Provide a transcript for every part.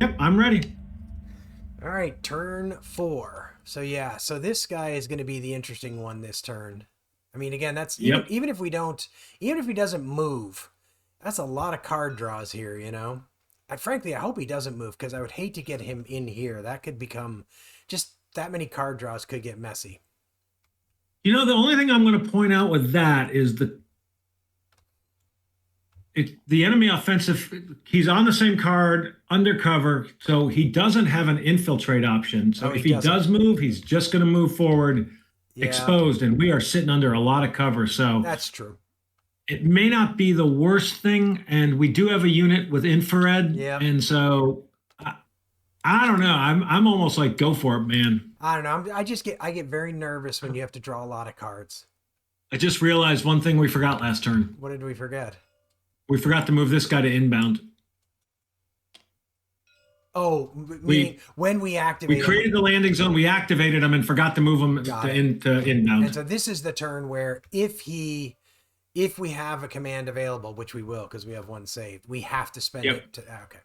Yep, I'm ready. All right, turn 4. So yeah, so this guy is going to be the interesting one this turn. I mean, again, that's Yep. even if we don't, even if he doesn't move, that's a lot of card draws here, you know. And frankly, I hope he doesn't move because I would hate to get him in here. That could become just that many card draws could get messy. You know, the only thing I'm going to point out with that is the enemy offensive. He's on the same card, undercover, so he doesn't have an infiltrate option. So if he does move, he's just going to move forward, exposed, and we are sitting under a lot of cover. So that's true. It may not be the worst thing, and we do have a unit with infrared, and so I don't know. I'm almost like, go for it, man. I don't know. I get very nervous when you have to draw a lot of cards. I just realized one thing we forgot last turn. What did we forget? We forgot to move this guy to inbound. Oh, when we activated, we created the landing zone, we activated him, and forgot to move him to inbound. And so this is the turn where if we have a command available, which we will because we have one saved, we have to spend it to. Okay.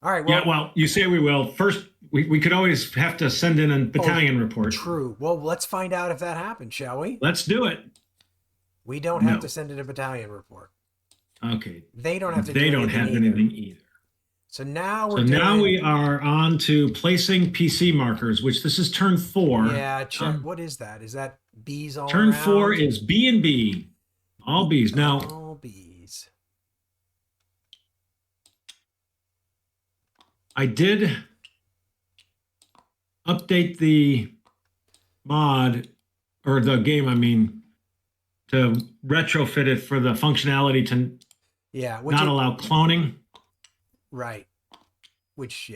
All right. Well, well, you say we will. First, we could always have to send in a battalion report. True. Well, let's find out if that happens, shall we? Let's do it. We don't have to send in a battalion report. Okay. They don't have to. They don't have anything either. So now we are on to placing PC markers, which this is turn 4. Yeah. What is that? Is that B's all turn around? 4 is B and B. All B's. Now, all B's. I did update the mod, or the game, I mean, to retrofit it for the functionality to not allow cloning. Right. Which,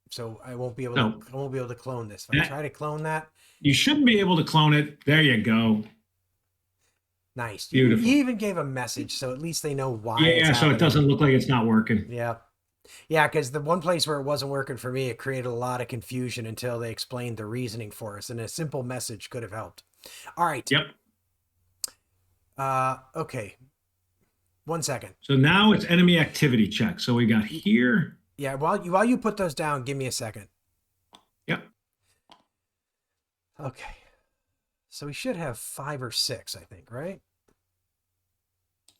so I won't be able to. I won't be able to clone this. If I try to clone that, you shouldn't be able to clone it. There you go. Nice. Beautiful. You even gave a message, so at least they know why. Yeah, so it doesn't look like it's not working. Yeah. Yeah, because the one place where it wasn't working for me, it created a lot of confusion until they explained the reasoning for us, and a simple message could have helped. All right. Yep. Okay. 1 second. So now it's enemy activity check. So we got here. Yeah, while you put those down, give me a second. Yep. Okay. So we should have 5 or 6, I think, right?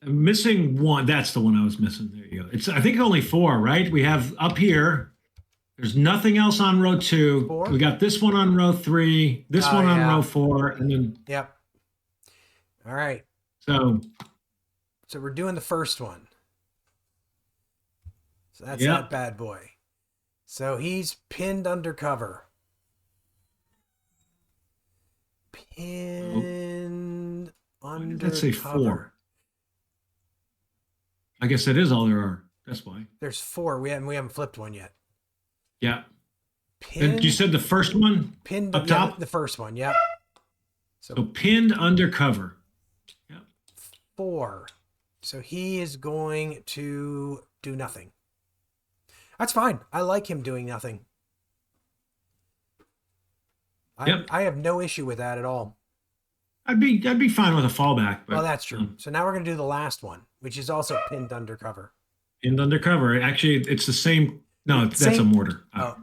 I'm missing one. That's the one I was missing. There you go. I think only 4, right? We have up here. There's nothing else on row 2. 4? We got this one on row 3, this one on row 4, and then. Yep. All right. So we're doing the first one. So that's that bad boy. So he's pinned under cover. Pinned under cover. Let's say 4. I guess that is all there are. That's why. There's 4. We haven't flipped one yet. Yeah. And you said the first one? Pinned up top? The first one, yep. So pinned under cover. Yep. 4. So he is going to do nothing. That's fine. I like him doing nothing. I have no issue with that at all. I'd be fine with a fallback. But, well, that's true. So now we're going to do the last one, which is also pinned under cover. Pinned under cover. Actually, it's the same. No, that's a mortar. Oh.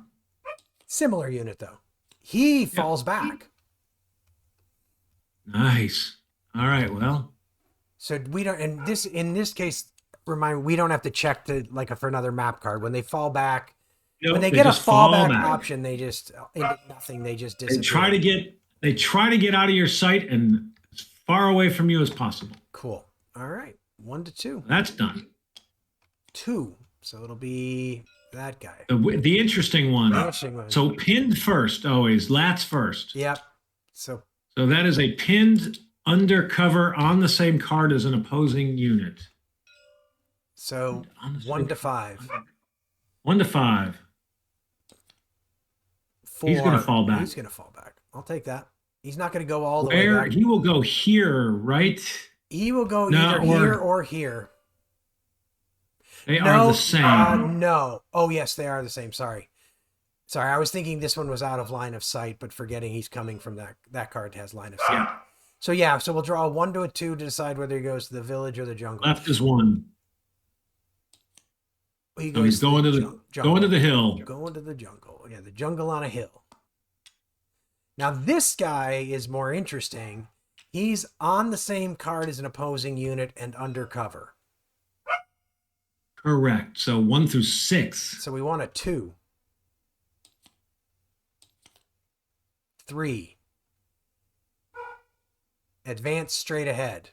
Similar unit, though. He falls back. Nice. All right, well. So we don't, in this case, we don't have to check for another map card. When they fall back, when they get a fallback option, they just nothing. They just disappear. They try to get out of your sight and as far away from you as possible. Cool. All right, 1 to 2. That's done. 2. So it'll be that guy. The interesting one. So pinned first, always. Lats first. Yep. So that is a pinned undercover on the same card as an opposing unit. So 1 to 5. 1 to 5. 4. He's going to fall back. He's going to fall back. I'll take that. He's not going to go all the way back. He will go here, right? He will go either here or here. They are the same. No. Oh, yes, they are the same. Sorry. I was thinking this one was out of line of sight, but forgetting he's coming from that card has line of sight. So yeah, so we'll draw a 1 to a 2 to decide whether he goes to the village or the jungle. Left is 1. He So he's going to the going to the hill. Going to the jungle. Yeah, the jungle on a hill. Now this guy is more interesting. He's on the same card as an opposing unit and undercover. Correct. So 1 through 6. So we want a 2. 3. Advance straight ahead.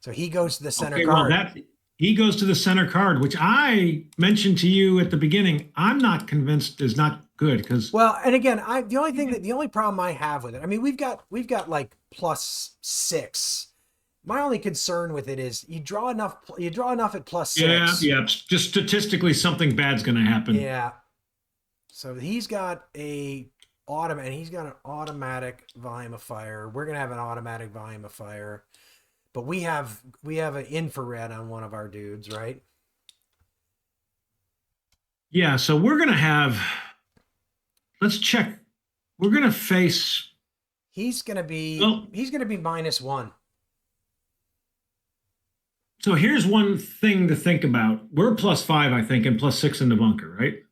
So he goes to the center card. Well, he goes to the center card, which I mentioned to you at the beginning. I'm not convinced is not good because. Well, and again, the only problem I have with it, I mean, we've got like +6. My only concern with it is you draw enough at +6. Yeah. Just statistically, something bad's going to happen. Yeah. So he's got an automatic volume of fire. We're gonna have an automatic volume of fire, but we have an infrared on one of our dudes, right? Yeah. So we're gonna have. Let's check. We're gonna face. He's gonna be -1. So here's one thing to think about. We're +5, I think, and +6 in the bunker, right?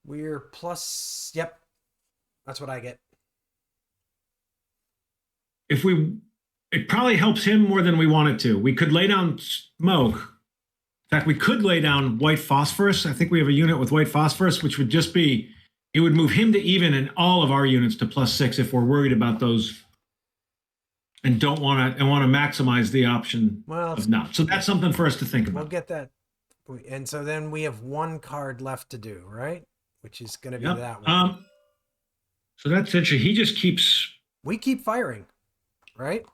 We're plus. Yep. That's what I get. It probably helps him more than we want it to. We could lay down smoke. In fact, we could lay down white phosphorus. I think we have a unit with white phosphorus, which would just be, it would move him to even and all of our units to +6 if we're worried about those and want to maximize the option of not. So that's something for us to think about. We'll get that. And so then we have 1 card left to do, right? Which is going to be that one. So that's interesting. We keep firing, right?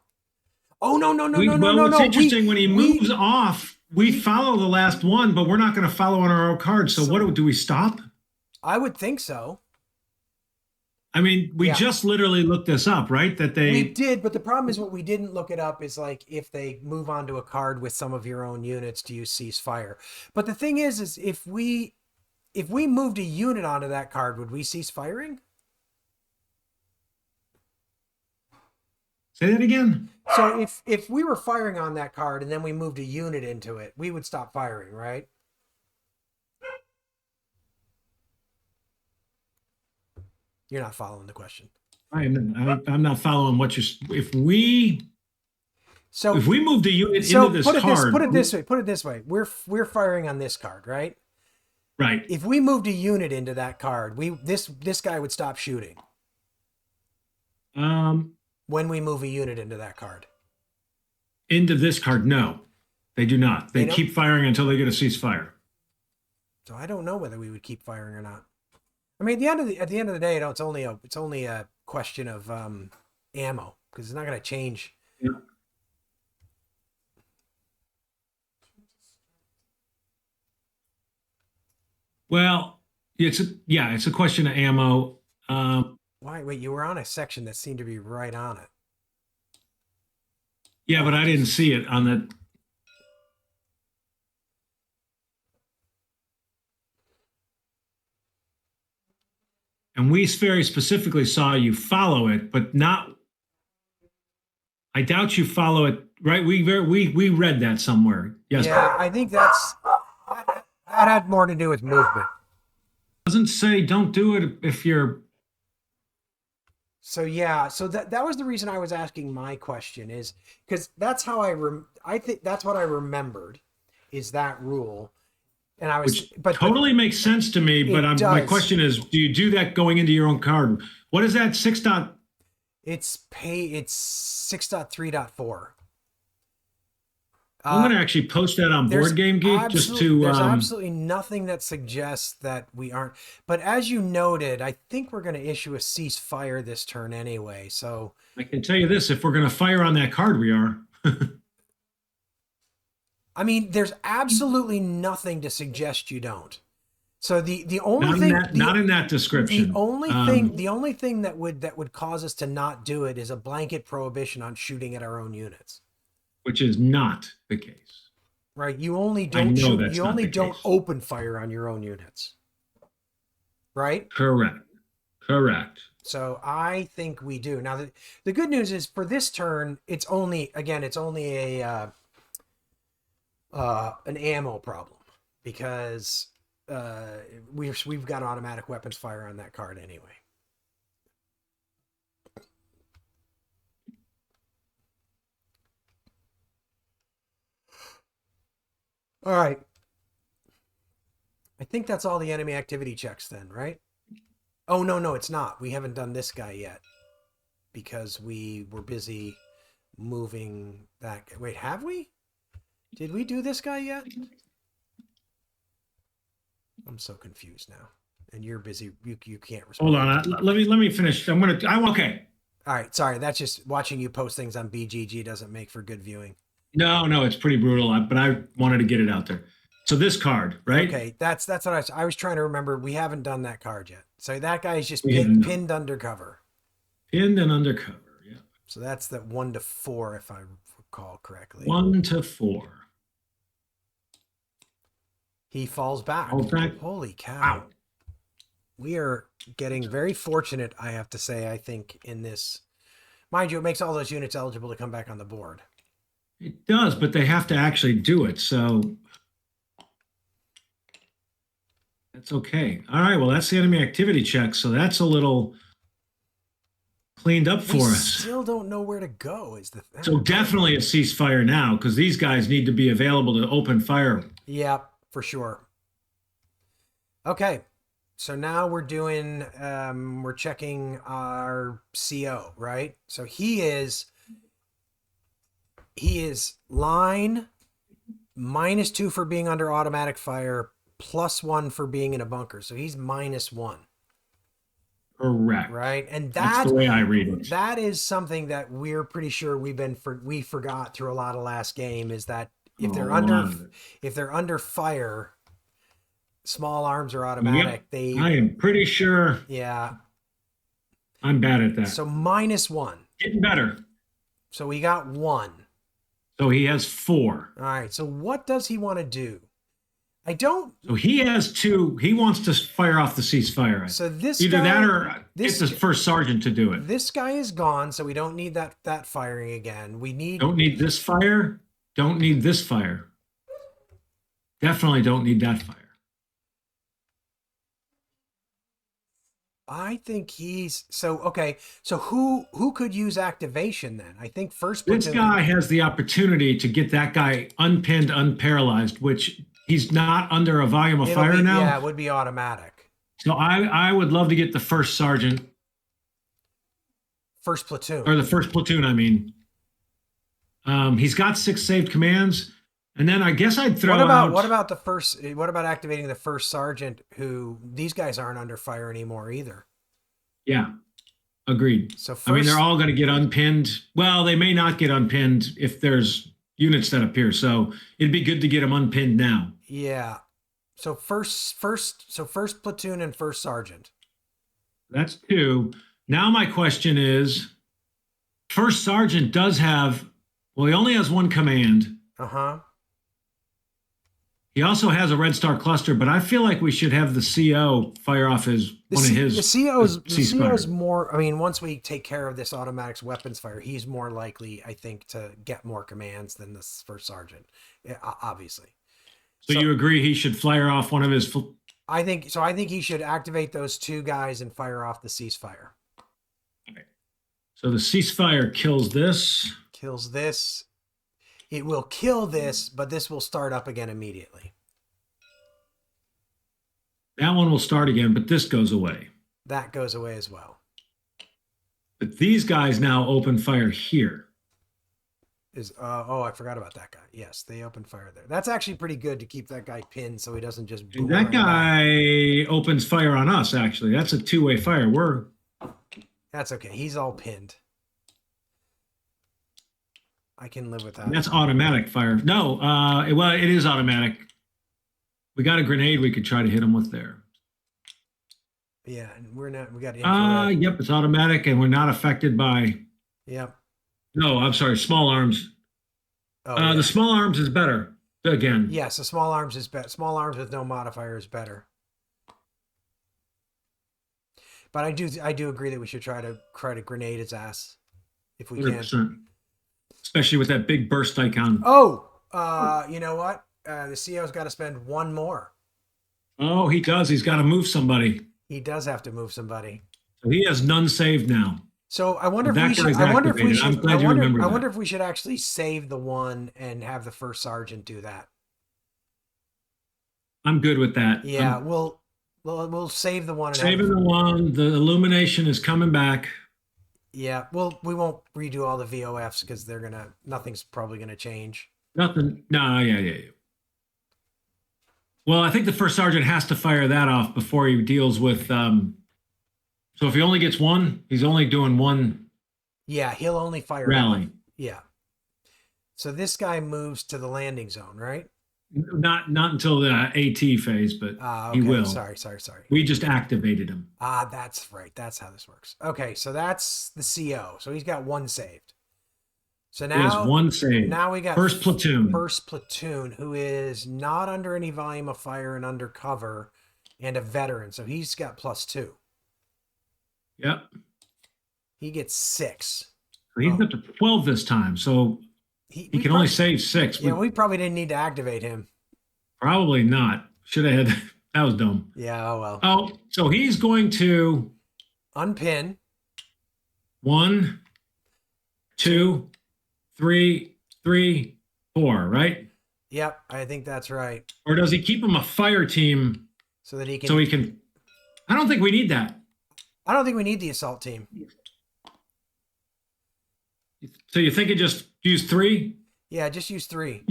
Oh, no. It's interesting when he moves off, we follow the last one, but we're not going to follow on our own card. So what do we stop? I would think so. I mean, we just literally looked this up, right? We did, but the problem is what we didn't look it up is like if they move on to a card with some of your own units, do you cease fire? But the thing is if we moved a unit onto that card, would we cease firing? Say that again. So if we were firing on that card and then we moved a unit into it, we would stop firing, right? You're not following the question. I'm not following what you're. If we moved a unit into this card, put it this way. We're firing on this card, right? Right. If we moved a unit into that card, this guy would stop shooting. When we move a unit into that card. Into this card, no, they do not. They keep firing until they get a ceasefire. So I don't know whether we would keep firing or not. I mean, at the end of the day, it's only a question of ammo because it's not going to change. Yeah. Well, it's a question of ammo. Why? Wait, you were on a section that seemed to be right on it. Yeah, but I didn't see it on the. And we very specifically saw you follow it, but not. I doubt you follow it, right? We read that somewhere. Yes. Yeah, I think that had more to do with movement. Doesn't say don't do it if you're. So yeah, so that was the reason I was asking my question is because that's how I think that's what I remembered is that rule, and I was but totally makes sense to me. But my question is, do you do that going into your own card? What is that 6. It's 6.3.4. I'm going to actually post that on Board Game Geek just to. There's absolutely nothing that suggests that we aren't. But as you noted, I think we're going to issue a ceasefire this turn anyway. So I can tell you this: if we're going to fire on that card, we are. I mean, there's absolutely nothing to suggest you don't. So the only thing not in that description. The only thing that would cause us to not do it is a blanket prohibition on shooting at our own units. Which is not the case. Right. You only don't open fire on your own units. Right? Correct. Correct. So I think we do. Now the good news is for this turn, it's only a an ammo problem because we've got automatic weapons fire on that card anyway. All right. I think that's all the enemy activity checks then, right? Oh, no, it's not. We haven't done this guy yet because we were busy moving that. Wait, have we? Did we do this guy yet? I'm so confused now. And you're busy. You can't respond. Hold on. Let me finish. Okay. All right. Sorry. That's just watching you post things on BGG doesn't make for good viewing. No, it's pretty brutal, but I wanted to get it out there. So this card, right? Okay, that's what I was trying to remember. We haven't done that card yet. So that guy is just pinned undercover. Pinned and undercover, yeah. So that's the 1 to 4, if I recall correctly. 1 to 4. He falls back. Holy cow. Wow. We are getting very fortunate, I have to say, I think, in this. Mind you, it makes all those units eligible to come back on the board. It does, but they have to actually do it, so that's okay. All right, well, that's the enemy activity check, so that's a little cleaned up for us. We still don't know where to go, is the thing. So definitely a ceasefire now, because these guys need to be available to open fire. Yeah, for sure. Okay, so now we're doing, we're checking our CO, right? So he is line -2 for being under automatic fire, +1 for being in a bunker. So he's -1. Correct. Right. And that's the way I read it. That is something that we're pretty sure we forgot through a lot of last game is that if they're under fire, small arms are automatic. Yep. I am pretty sure. Yeah. I'm bad at that. So -1. Getting better. So we got 1. So he has 4. All right. So what does he want to do? So he has 2. He wants to fire off the ceasefire. So this either guy, that or get the first sergeant to do it. This guy is gone, so we don't need that firing again. Don't need this fire. Don't need this fire. Definitely don't need that fire. I think okay. So who could use activation then? I think first platoon. This guy has the opportunity to get that guy unpinned, unparalyzed, which he's not under a volume of fire now. Yeah, it would be automatic. So I would love to get the first sergeant. First platoon. Or the first platoon, I mean. He's got 6 saved commands. And then I guess I'd throw out... What about activating the first sergeant who... These guys aren't under fire anymore either. Yeah, agreed. So they're all going to get unpinned. Well, they may not get unpinned if there's units that appear. So it'd be good to get them unpinned now. Yeah. So first platoon and first sergeant. That's 2. Now my question is, first sergeant does have... Well, he only has 1 command. Uh-huh. He also has a Red Star cluster, but I feel like we should have the CO fire off one of his. The CO is more. I mean, once we take care of this automatic weapons fire, he's more likely, I think, to get more commands than this first sergeant. Yeah, obviously. So you agree he should fire off one of his? I think so. I think he should activate those 2 guys and fire off the ceasefire. Okay. So the ceasefire kills this. Kills this. It will kill this, but this will start up again immediately. That one will start again, but this goes away. That goes away as well. But these guys now open fire here. I forgot about that guy. Yes, they open fire there. That's actually pretty good to keep that guy pinned so he doesn't just boom. That guy opens fire on us, actually. That's a 2-way fire. That's okay. He's all pinned. I can live with that. That's automatic fire. No, it is automatic. We got a grenade we could try to hit him with there. Yeah, and we got infrared. Yep, it's automatic and we're not affected by. Yep. No, I'm sorry, small arms. Oh, yeah. The small arms is better again. Yes, the small arms is better. Small arms with no modifier is better. But I do agree that we should try to grenade his ass if we can. 100%. Especially with that big burst icon. Oh, you know what? The CO's got to spend one more. Oh, he does. He's got to move somebody. He does have to move somebody. So he has none saved now. So I wonder That if we guy's should. I wonder if we activated. should. I'm glad you remember I that. wonder if we should actually save the one and have the first sergeant do that. I'm good with that. Yeah, I'm we'll save the one. And saving the one. The illumination is coming back. Yeah, we won't redo all the VOFs because nothing's probably gonna change. Nothing. No, yeah. Well, I think the first sergeant has to fire that off before he deals with. So if he only gets one, he's only doing one. Yeah, he'll only fire rally. off. Yeah. So this guy moves to the landing zone, right? Not until the AT phase, but Okay. he will. Sorry. We just activated him. That's right. That's how this works. Okay, so that's the CO. So he's got one saved. So He has now one save. Now we got first platoon. First platoon, who is not under any volume of fire and under cover, and a veteran. So he's got +2. Yep. He gets 6. So he's up to 12 this time. So he can only save 6. Yeah, we probably didn't need to activate him. Probably not. Should have had. That was dumb. Yeah, oh well. Oh, so he's going to unpin. 1, 2, 3, 4, right? Yep, I think that's right. Or does he keep him a fire team so that he can? So he can. I don't think we need that. I don't think we need the assault team. So you think it just use 3? Yeah, just use 3.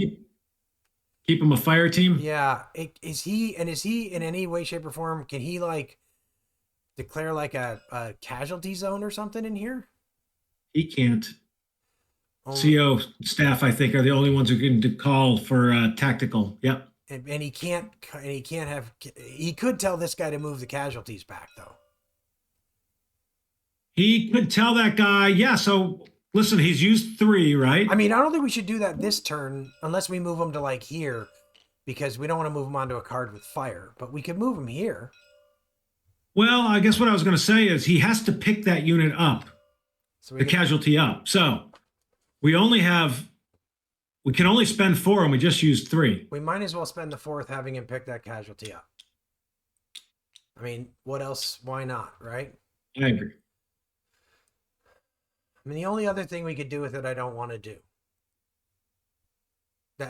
Keep him a fire team? Yeah. Is he in any way, shape, or form, can he like declare like a casualty zone or something in here? He can't. CO staff, I think, are the only ones who can call for tactical. Yep. And he can't have, he could tell this guy to move the casualties back though. He could tell that guy, yeah, so listen, he's used 3, right? I mean, I don't think we should do that this turn unless we move him to like here, because we don't want to move him onto a card with fire, but we could move him here. Well, I guess what I was going to say is he has to pick that unit up, so the casualty up. So we can only spend 4 and we just used 3. We might as well spend the 4th having him pick that casualty up. I mean, what else? Why not, right? I agree. I mean, the only other thing we could do with it, I don't want to do.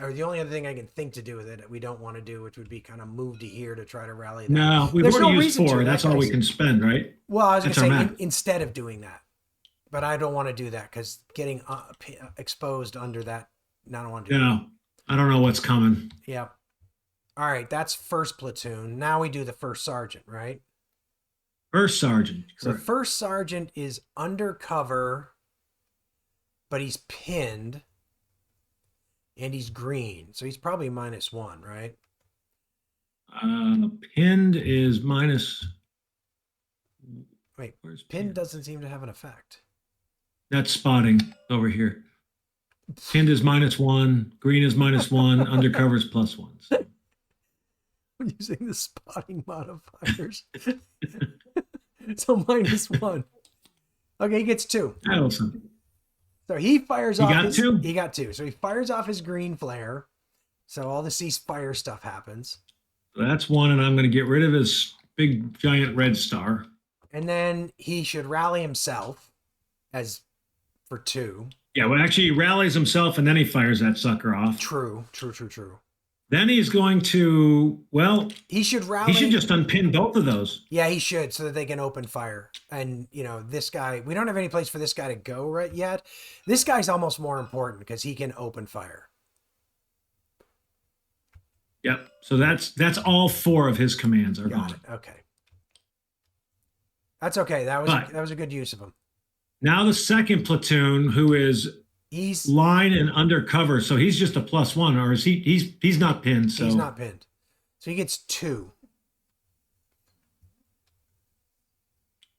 Or the only other thing I can think to do with it that we don't want to do, which would be kind of move to here to try to rally that. No, we've already used 4. That's all we can spend, right? Well, I was going to say instead of doing that. But I don't want to do that because getting exposed under that, I don't want to do that. No, I don't know what's coming. Yeah. All right, that's first platoon. Now we do the first sergeant, right? First sergeant. So first sergeant is undercover, but he's pinned, and he's green. So he's probably -1, right? Pinned is minus. Wait, pinned doesn't seem to have an effect. That's spotting over here. Pinned is -1. Green is -1. Undercover is +1. So. I'm using the spotting modifiers. So -1. Okay, he gets 2. Awesome. So he fires off. He got 2? He got 2. So he fires off his green flare. So all the ceasefire stuff happens. So that's 1, and I'm going to get rid of his big giant red star. And then he should rally himself as for 2. Yeah, well, actually, he rallies himself, and then he fires that sucker off. True. Then he's going to, well, he should rally. He should just unpin both of those. Yeah, he should, so that they can open fire. And, this guy, we don't have any place for this guy to go right yet. This guy's almost more important because he can open fire. Yep. So that's all 4 of his commands are Got gone. it. Okay. That's okay. That was a good use of him. Now the second platoon, who is he's line and undercover, so he's just a +1, or is he's not pinned? So he's not pinned, so he gets 2.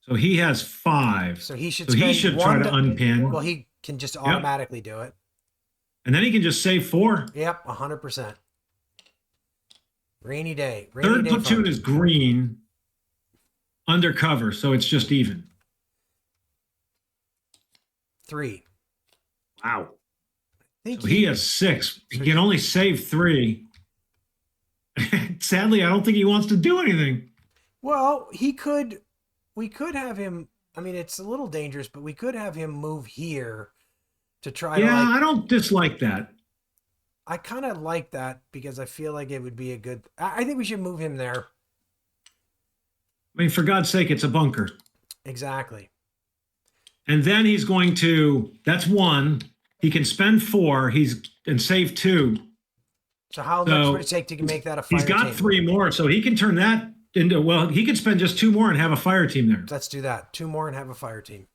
So he has 5. So he should try to unpin. Well, he can just automatically do it, and then he can just save 4. Yep, 100%. Rainy day. Third platoon is green. undercover, so it's just even. 3. Wow. I think So he has 6. He can only save 3. Sadly, I don't think he wants to do anything. Well, we could have him. I mean, it's a little dangerous, but we could have him move here to try to I don't dislike that. I kind of like that because I feel like it would be a good. I think we should move him there. I mean, for God's sake, it's a bunker. Exactly. And then he's going to, that's 1. He can spend 4, and save 2. So how much would it take to make that a fire team? He's got team? 3 more, so he can turn that into, well, he can spend just 2 more and have a fire team there. Let's do that. 2 more and have a fire team.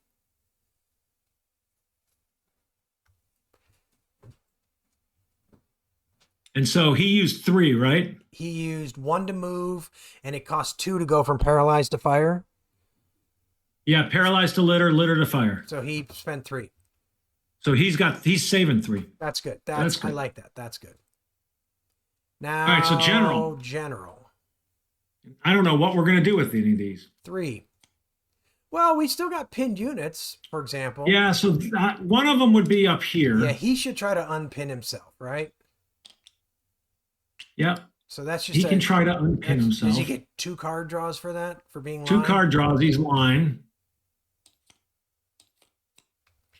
And so he used 3, right? He used 1 to move, and it cost 2 to go from paralyzed to fire. Yeah, paralyzed to litter, litter to fire. So he spent 3. So he's saving 3. That's good. That's good. I like that. That's good. Now, all right, so general. I don't know what we're going to do with any of these. 3. Well, we still got pinned units, for example. Yeah, so one of them would be up here. Yeah, he should try to unpin himself, right? Yep. So that's just he can try to unpin himself. Does he get 2 card draws for that? For being 2 line? card draws, he's line.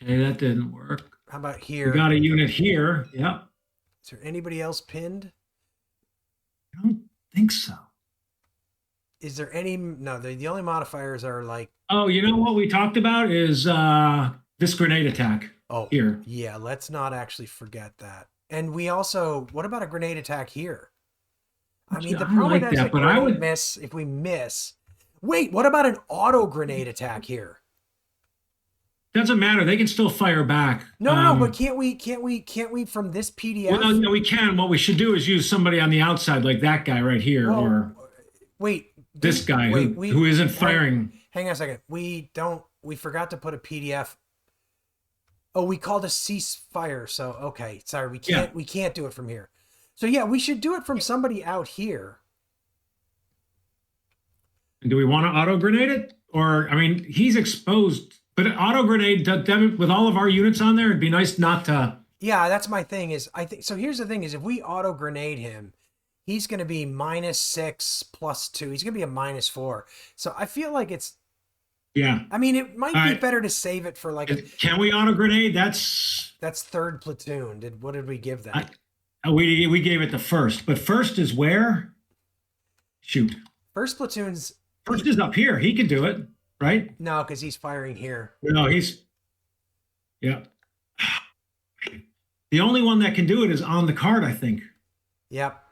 Okay, that didn't work. How about here? We got a unit here. Yep. Is there anybody else pinned? I don't think so. Is there any? No, the only modifiers are like. Oh, you know what we talked about is this grenade attack. Oh, here. Yeah, let's not actually forget that. And we also, what about a grenade attack here? I mean, the problem is that, but I would miss if we miss. Wait, what about an auto grenade attack here? Doesn't matter. They can still fire back. No, but can't we from this PDF? Well, no, we can. What we should do is use somebody on the outside, like that guy right here, or wait, this guy who isn't firing. Hang on a second. We forgot to put a PDF. Oh, we called a ceasefire. So okay, sorry, we can't do it from here. So yeah, we should do it from somebody out here. And do we want to auto grenade it, or I mean, he's exposed. But an auto grenade with all of our units on there, it'd be nice not to. Yeah, that's my thing. I think so. Here's the thing: is if we auto grenade him, he's going to be -6 + 2. He's going to be a -4. So I feel like it's. Yeah. I mean, it might be better to save it for like. Can we auto grenade? That's 3rd platoon. What did we give that? We gave it the 1st, but 1st is where? Shoot. 1st platoon's. 1st is up here. He can do it. Right? No, because he's firing here. No, yeah. The only one that can do it is on the card, I think. Yep.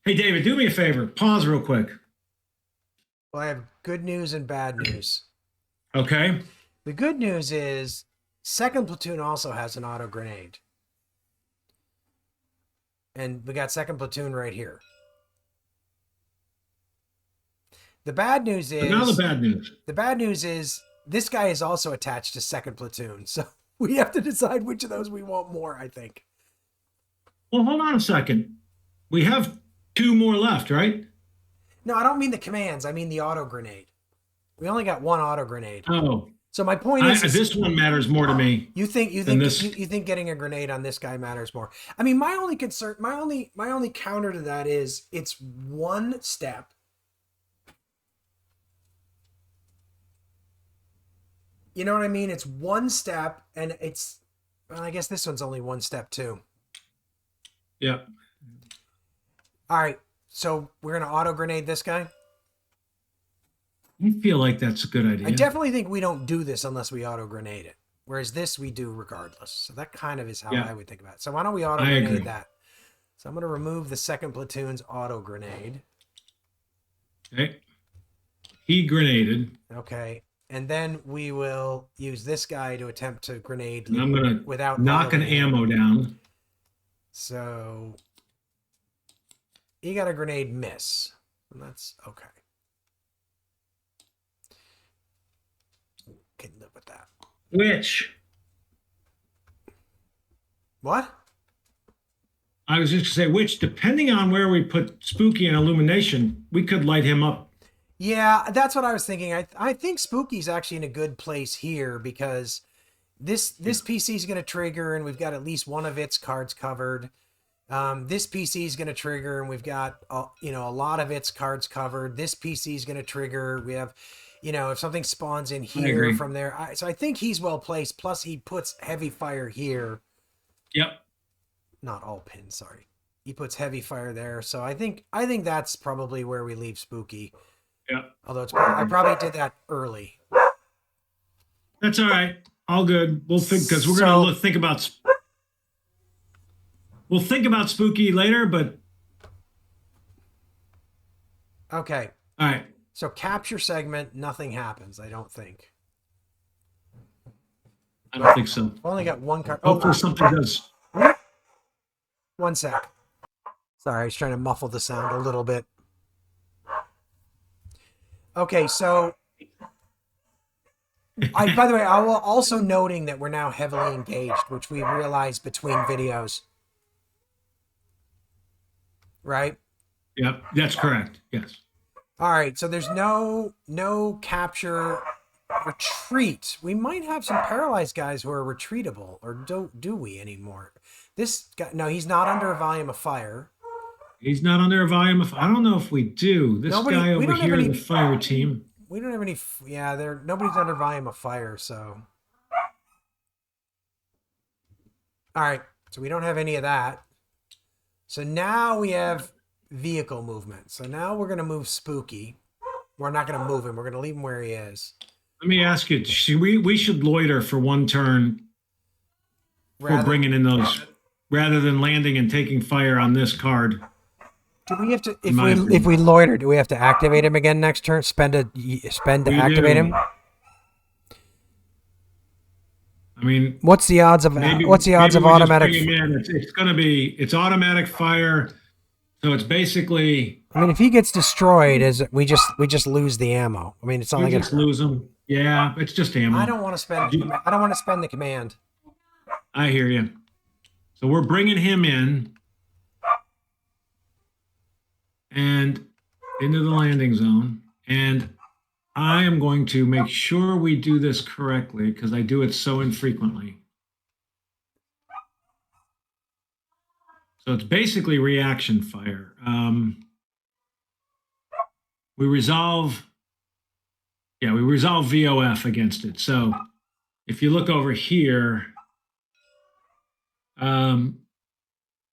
Hey, David, do me a favor. Pause real quick. Well, I have good news and bad news. Okay. The good news is 2nd platoon also has an auto grenade. And we got 2nd platoon right here. The bad news is. But now the bad news. The bad news is this guy is also attached to 2nd platoon, so we have to decide which of those we want more. I think. Well, hold on a second. We have 2 more left, right? No, I don't mean the commands. I mean the auto grenade. We only got 1 auto grenade. Oh. So my point is, this one matters more to me. You think getting a grenade on this guy matters more? I mean, my only concern, my only counter to that is it's 1 step. You know what I mean? It's 1 step, and it's. Well, I guess this one's only 1 step too. Yeah. All right, so we're gonna auto grenade this guy. I feel like that's a good idea. I definitely think we don't do this unless we auto grenade it. Whereas this we do regardless. So that kind of is how I would think about it. So why don't we auto grenade that? So I'm gonna remove the 2nd platoon's auto grenade. Okay. He grenaded. Okay. And then we will use this guy to attempt to grenade. And I'm going without to knock an ammo down. So he got a grenade miss. And that's okay. Can live with that. Which? What? I was just going to say, which, depending on where we put Spooky and Illumination, we could light him up. Yeah, that's what I was thinking. I think Spooky's actually in a good place here because this PC is going to trigger and we've got at least one of its cards covered. This PC is going to trigger and we've got a lot of its cards covered. This PC is going to trigger. We have, if something spawns in here from there. So I think he's well placed. Plus he puts heavy fire here. Yep. Not all pins, sorry. He puts heavy fire there. So I think that's probably where we leave Spooky. Yep. Although I probably did that early. That's all right. All good. We'll think because we're gonna think about. We'll think about Spooky later, but okay. All right. So capture segment, nothing happens. I don't think. I don't think so. I've only got one card. Hopefully something does. 1 sec. Sorry, I was trying to muffle the sound a little bit. Okay, so by the way, I will also noting that we're now heavily engaged, which we realized between videos. Right? Yep, that's correct. Yes. All right, so there's no capture retreat. We might have some paralyzed guys who are retreatable, or do we anymore? This guy, no, he's not under a volume of fire. He's not under a volume of. I don't know if we do. This guy over here, the fire team. We don't have any. Yeah, nobody's under volume of fire. So, all right. So we don't have any of that. So now we have vehicle movement. So now we're gonna move Spooky. We're not gonna move him. We're gonna leave him where he is. Let me ask you: we should loiter for one turn for bringing in those, rather than landing and taking fire on this card. Do we have to if we loiter? Do we have to activate him again next turn? Spend to activate him. I mean, what's the odds of automatic? It's automatic fire, so it's basically. I mean, if he gets destroyed, we just lose the ammo. I mean, it's not like just lose him. Yeah, it's just ammo. I don't want to spend the command. I hear you. So we're bringing him in and into the landing zone, and I am going to make sure we do this correctly because I do it so infrequently. So it's basically reaction fire. We resolve VOF against it. So if you look over here,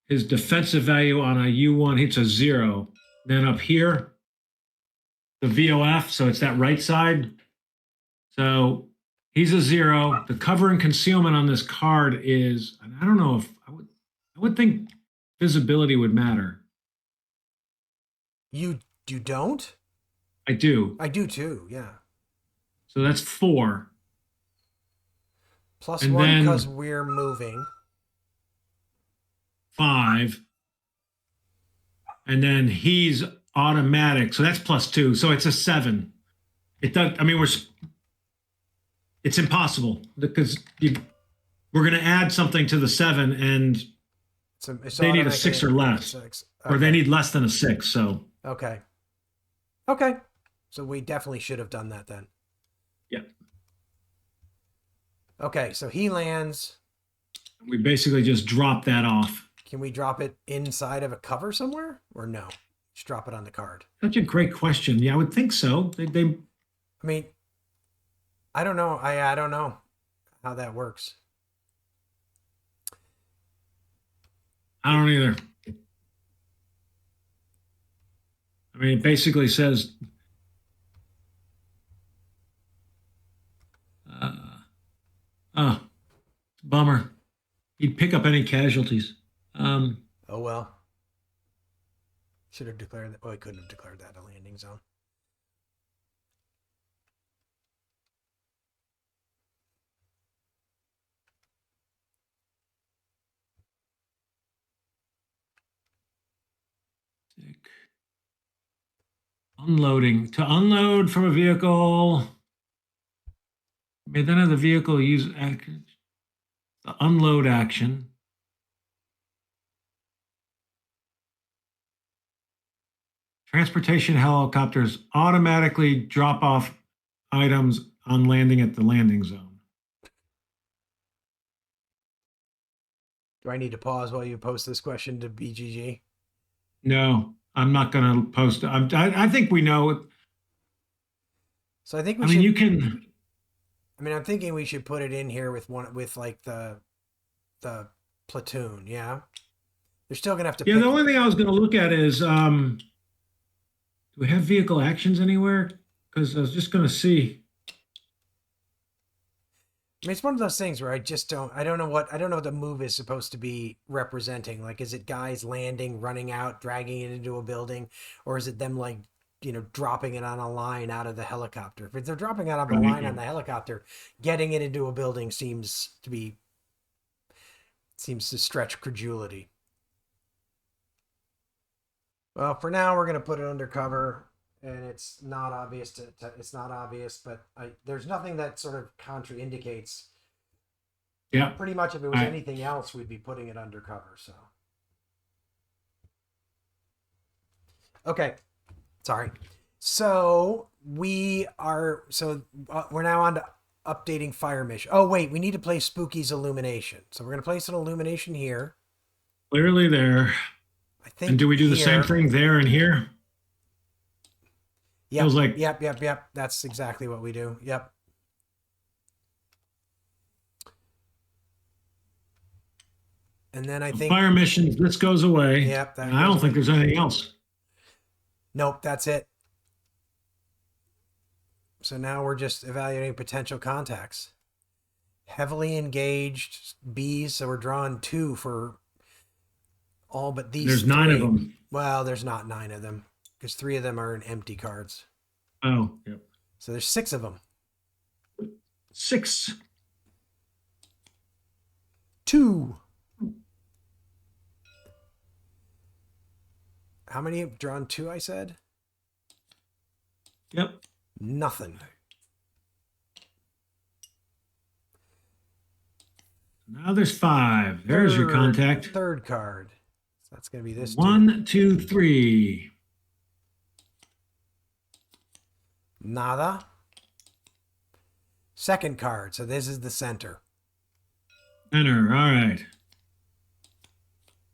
his defensive value on a U1 hits a 0. Then up here, the VOF, so it's that right side. So he's a 0. The cover and concealment on this card is, I don't know if I would think visibility would matter. You don't? I do. I do too, yeah. So that's 4. Plus 1 because we're moving. 5. And then he's automatic, so that's plus 2. So it's a 7. It does. I mean, it's impossible because we're going to add something to the 7, and they need a 6 or less, or they need less than a 6. So okay. So we definitely should have done that then. Yeah. Okay, so he lands. We basically just drop that off. Can we drop it inside of a cover somewhere, or no? Just drop it on the card. Such a great question. Yeah, I would think so. They I mean, I don't know. I don't know how that works. I don't either. I mean, it basically says, bummer. He'd pick up any casualties. Oh well. Should have declared that. Oh, I couldn't have declared that a landing zone. Unloading. To unload from a vehicle, may then have the vehicle use the unload action. Transportation helicopters automatically drop off items on landing at the landing zone. Do I need to pause while you post this question to BGG? No, I'm not going to post. I think we know it. So I think we I should. mean, you can. I mean, I'm thinking we should put it in here with like the platoon. Yeah, they're still gonna have to. Yeah, pick. the only thing I was going to look at is, do we have vehicle actions anywhere? Because I was just going to see. I mean, it's one of those things where I don't know what the move is supposed to be representing. Like, is it guys landing, running out, dragging it into a building, or is it them like, dropping it on a line out of the helicopter? If they're dropping it on the line on the helicopter, getting it into a building seems to stretch credulity. Well, for now, we're going to put it under cover, and it's not obvious. It's not obvious, but there's nothing that sort of contraindicates. Yeah. Pretty much, if it was anything else, we'd be putting it under cover. So, okay, sorry. So we're now on to updating fire mission. Oh wait, we need to place Spooky's illumination. So we're going to place an illumination here. Clearly there. I think. And do we do the same thing there and here? Yeah. Like, yep. That's exactly what we do. Yep. And then I think fire missions, this goes away. Yep. I don't think there's anything else. Nope, that's it. So now we're just evaluating potential contacts. Heavily engaged bees, so we're drawing 2 for all but these. There's 9 of them. Well, there's not 9 of them because 3 of them are in empty cards. Oh, yep. So there's 6 of them. 6. 2. How many have drawn 2, I said? Yep. Nothing. Now there's 5. There's your contact. Third card. So that's going to be this 1, 2, 3. Nada. Second card. So this is the center. Enter. All right.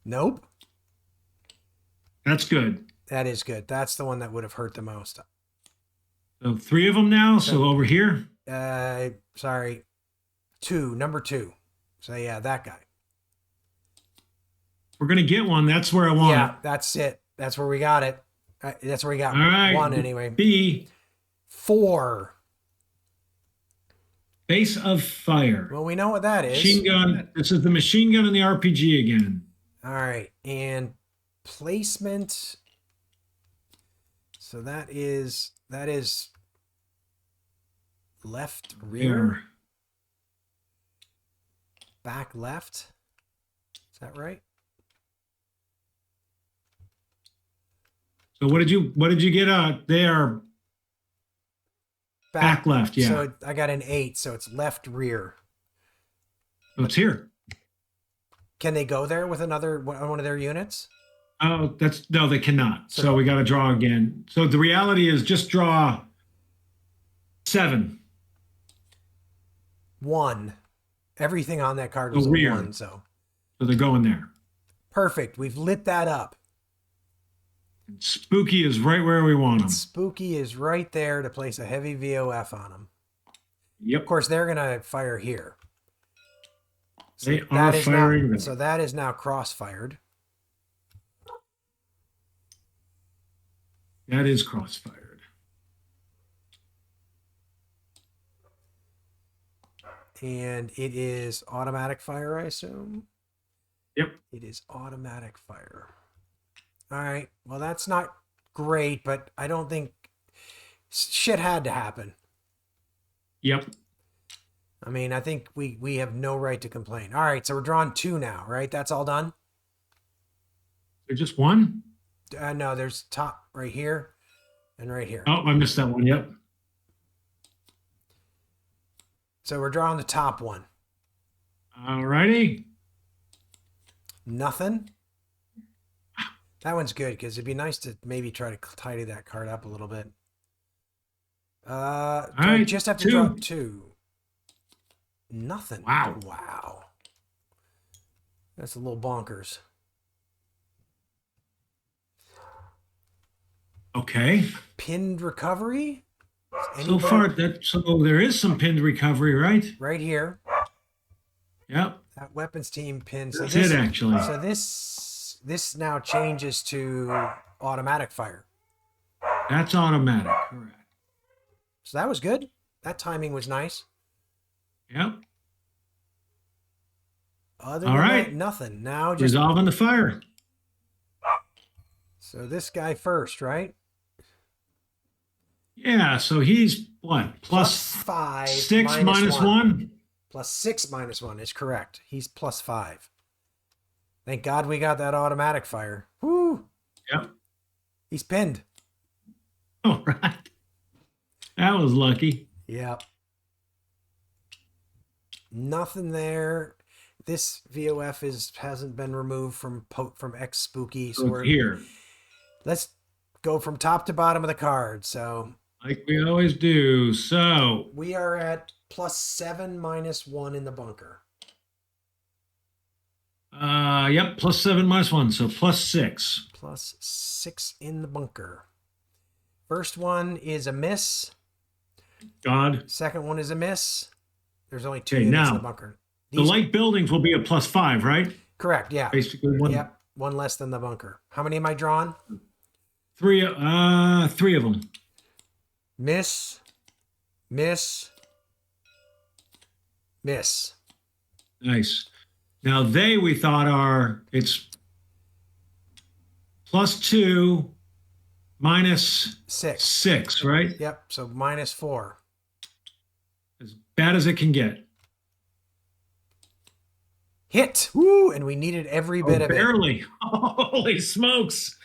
Nope. That's good. That is good. That's the one that would have hurt the most. So 3 of them now. So over here. Sorry. 2. Number 2. So yeah, that guy. We're going to get one. That's where I want Yeah, it. that's it. That's where we got it. That's where we got All right. 1 anyway. B. 4. Base of fire. Well, we know what that is. Machine gun. This is the machine gun and the RPG again. All right. And placement. So that is left rear. There. Back left. Is that right? So what did you get out there? Back left, yeah. So I got an 8, so it's left rear. Oh, it's here. Can they go there with one of their units? Oh, no, they cannot. So we got to draw again. So the reality is just draw 7. 1. Everything on that card was a 1, so they're going there. Perfect. We've lit that up. Spooky is right where we want them. Spooky is right there to place a heavy VOF on them. Yep. Of course, they're going to fire here. So they are firing. So that is now cross-fired. That is cross-fired. And it is automatic fire, I assume? Yep. It is automatic fire. All right. Well, that's not great, but I don't think shit had to happen. Yep. I mean, I think we have no right to complain. All right. So we're drawing 2 now, right? That's all done? There's just 1? No, there's top right here and right here. Oh, I missed that one. Yep. So we're drawing the top one. All righty. Nothing. That one's good because it'd be nice to maybe try to tidy that card up a little bit. All Do I right, just have to 2. drop 2? Nothing. Wow. Wow. That's a little bonkers. Okay. Pinned recovery? So far, there is some pinned recovery, right? Right here. Yep. That weapons team pin. So That's it, actually. So this now changes to automatic fire. That's automatic, correct. So that was good. That timing was nice. Yep. Other All than right. that, nothing. Now just Resolving the fire. So this guy first, right? Yeah, so he's what? Plus 5. 6 minus 1? Plus 6 minus 1 is correct. He's plus 5. Thank God we got that automatic fire. Woo! Yep. He's pinned. All right. That was lucky. Yep. Nothing there. This VOF hasn't been removed from X Spooky. So we're here. Let's go from top to bottom of the card. So like we always do. So we are at plus 7 minus 1 in the bunker. Yep, plus 7 minus 1, so plus 6. Plus 6 in the bunker. First one is a miss. God. Second one is a miss. There's only 2 Okay, units now, in the bunker. the light buildings will be a plus 5, right? Correct, yeah. Basically one. Yep, 1 less than the bunker. How many am I drawn? 3 of them. Miss, miss, miss. Nice. Now we thought it's plus 2 minus 6, right? Yep, so minus 4. As bad as it can get. Hit! Woo! And we needed every bit of it. Barely. Holy smokes.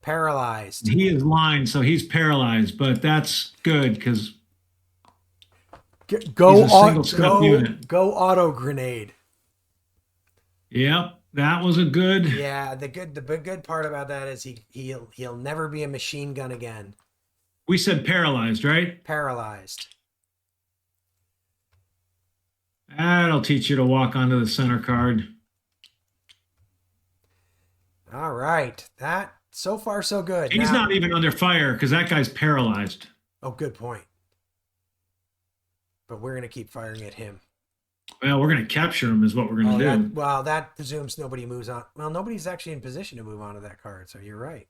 Paralyzed. He is lined, so he's paralyzed, but that's good because go auto grenade. Yep, that was a good. Yeah, the good part about that is he'll never be a machine gun again. We said paralyzed, right? Paralyzed. That'll teach you to walk onto the center card. All right, that so far so good. He's not even under fire because that guy's paralyzed. Oh, good point. But we're gonna keep firing at him. Well, we're gonna capture him, is what we're gonna do. That presumes nobody moves on. Well, nobody's actually in position to move on to that card, so you're right.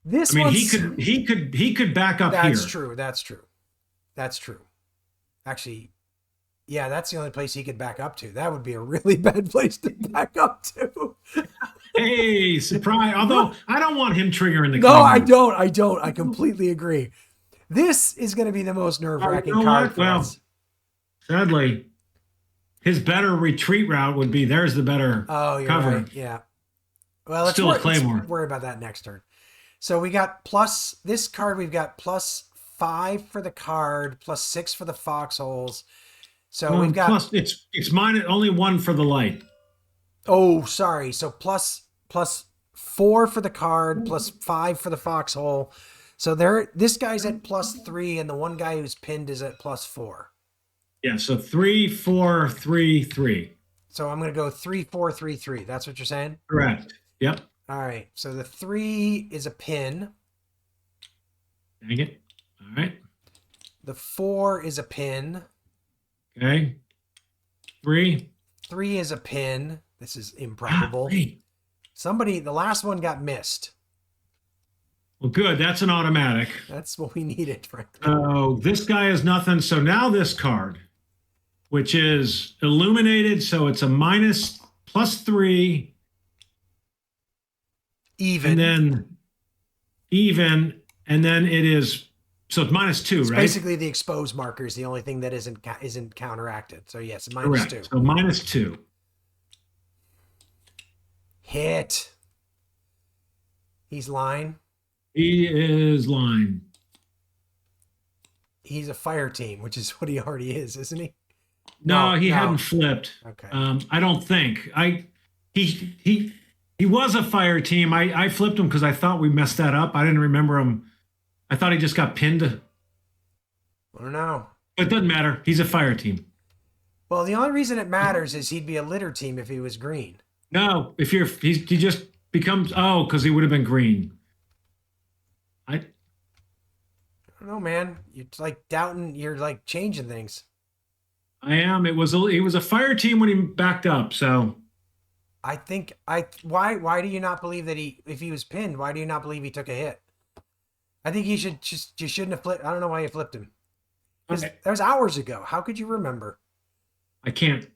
He could back up here. That's true. Actually, yeah, that's the only place he could back up to. That would be a really bad place to back up to. Hey, surprise. Although I don't want him triggering the No, card. I don't. I completely agree. This is going to be the most nerve-wracking card for us. Sadly, his better retreat route would be there's the better cover. Right. Yeah. Well, let's worry about that next turn. So we got this card, we've got plus 5 for the card, plus 6 for the foxholes. So we've got it's minus only 1 for the light. Oh, sorry. So plus 4 for the card, plus 5 for the foxhole. So this guy's at plus 3, and the one guy who's pinned is at plus 4. Yeah, so 3, 4, 3, 3. So I'm going to go 3, 4, 3, 3. That's what you're saying? Correct. Yep. All right. So the 3 is a pin. Dang it. All right. The 4 is a pin. Okay. 3. 3 is a pin. This is improbable. Hey. The last one got missed. Well, good. That's an automatic. That's what we needed, frankly. Oh, this guy is nothing. So now this card, which is illuminated, so it's a plus 3. Even. And then it is, so it's minus 2, right? Basically, the exposed marker is the only thing that isn't counteracted. So yes, minus Correct. 2. So minus 2. Hit. He's line. He is line. He's a fire team, which is what he already is, isn't he? No, he hadn't flipped. Okay. I don't think. He was a fire team. I flipped him because I thought we messed that up. I didn't remember him. I thought he just got pinned. I don't know. But it doesn't matter. He's a fire team. Well, the only reason it matters is he'd be a litter team if he was green. No, if he just becomes because he would have been green. I don't know, man. You're like doubting. You're like changing things. I am. It was a fire team when he backed up. So I think why do you not believe that if he was pinned, why do you not believe he took a hit? I think you shouldn't have flipped. I don't know why you flipped him. Okay. That was hours ago. How could you remember? I can't.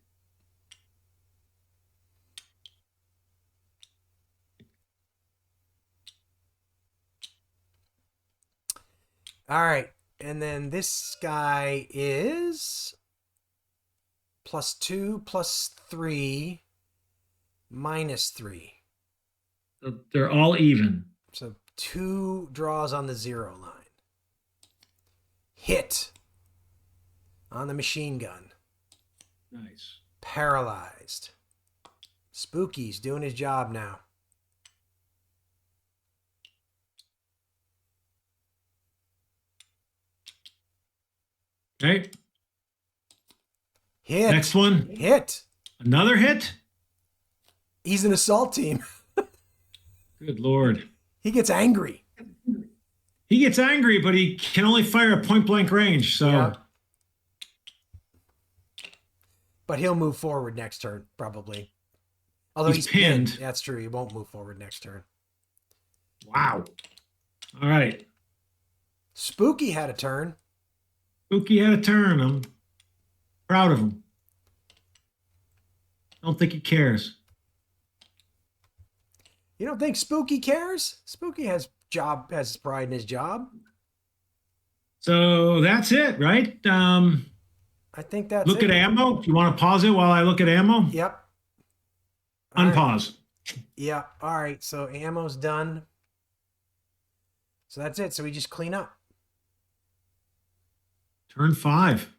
All right. And then this guy is +2, +3, -3. They're all even. So 2 draws on the 0 line. Hit on the machine gun. Nice. Paralyzed. Spooky's doing his job now. Okay. Hit. Next one. Hit. Another hit? He's an assault team. Good Lord. He gets angry. He gets angry, but he can only fire at point blank range. So, yeah. But he'll move forward next turn, probably. Although he's pinned. That's true. He won't move forward next turn. Wow. All right. Spooky had a turn. Spooky had a turn. I'm proud of him. I don't think he cares. You don't think Spooky cares? Spooky has pride in his job. So that's it, right? I think that's look it. at ammo. Do you want to pause it while I look at ammo? Yep. Unpause. Right. Yeah. All right. So ammo's done. So that's it. So we just clean up. Turn 5.